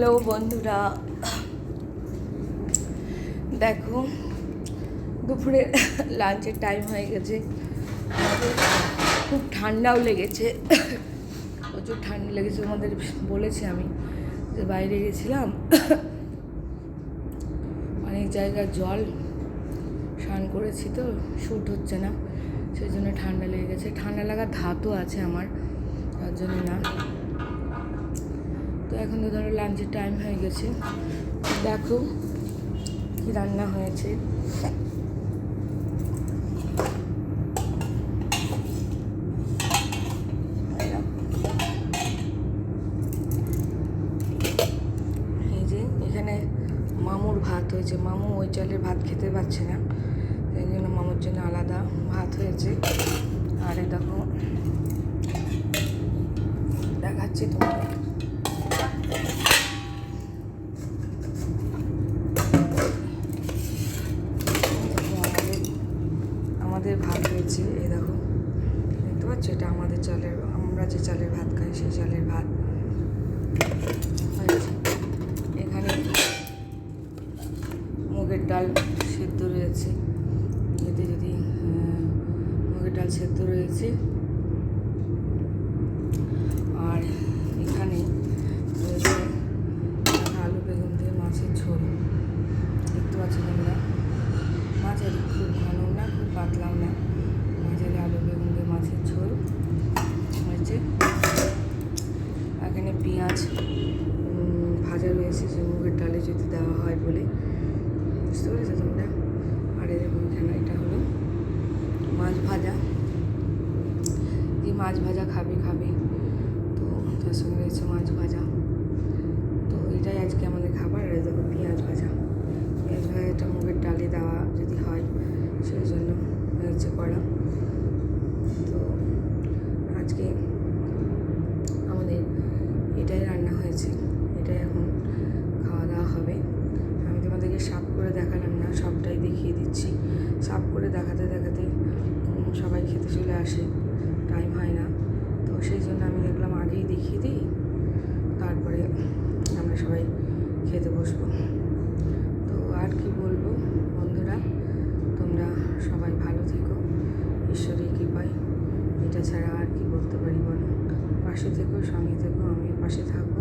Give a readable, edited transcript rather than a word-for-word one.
Hello বন্ধুরা, দেখো দুপুরে লাঞ্চের টাইম হয়ে গেছে। আমাদের খুব ঠান্ডাও লেগেছে, প্রচুর ঠান্ডা লেগেছে। আমাদের বলেছি আমি যে বাইরে গেছিলাম, অনেক জায়গায় জল স্নান করেছি তো শ্যুট হচ্ছে না, সেই জন্য ঠান্ডা লেগে গেছে। ঠান্ডা লাগার ধাতও আছে আমার, তার জন্য না। তো এখন তো ধরো লাঞ্চের টাইম হয়ে গেছে। দেখো কি রান্না হয়েছে। এই যে এখানে মামুর ভাত হয়েছে। মামু ওই চালের ভাত খেতে পারছে না, সেই জন্য মামুর জন্য আলাদা ভাত হয়েছে। আর এই দেখো দেখাচ্ছি তোমাকে, আমাদের ভাত হয়েছে। এই দেখো দেখতে পাচ্ছ, এটা আমাদের চালের, আমরা যে চালের ভাত খাই সেই চালের ভাত হয়েছে। এখানে মুগের ডাল সেদ্ধ রয়েছে, এতে যদি মুগের ডাল সেদ্ধ রয়েছে। আর এখানে রয়েছে আলু বেগুন দিয়ে মাছের ঝোল। দেখতে পাচ্ছি তোমরা, মাছের খুব ঘনও না খুব পাতলাও না, মাছের আলু বেগুন দিয়ে মাছের ঝোল হয়েছে। এখানে পেঁয়াজ ভাজা রয়েছে, যে মুগের ডালে যদি দেওয়া হয় বলে, বুঝতে পেরেছো তোমরা। আর এখানে এটা হলো মাছ ভাজা, যে মাছ ভাজা খাবে তো তার সঙ্গে রয়েছে মাছ ভাজা। তো এটাই আজকে আমাদের খাবার। আর দেখো পেঁয়াজ ভাজাটা মুগের ডালে দেওয়া যদি হয় সেই জন্য হয়েছে করা। তো আজকে আমাদের এটাই রান্না হয়েছে, এটাই এখন খাওয়া দাওয়া হবে। আমি তোমাদেরকে সাফ করে দেখালাম না, সবটাই দেখিয়ে দিচ্ছি। সাফ করে দেখাতে সবাই খেতে চলে আসে, টাইম হয় না। তো সেই জন্য আমি দেখলাম আগেই দেখিয়ে দিই, তারপরে আমরা সবাই খেতে বসবো। তো আর কি বলবো বন্ধুরা, তোমরা সবাই ভালো থেকো, ঈশ্বরের কৃপায়। এটা ছাড়া আর কি বলতে পারি বলো। পাশে থেকো, সঙ্গে থেকো, আমিও পাশে থাকবো।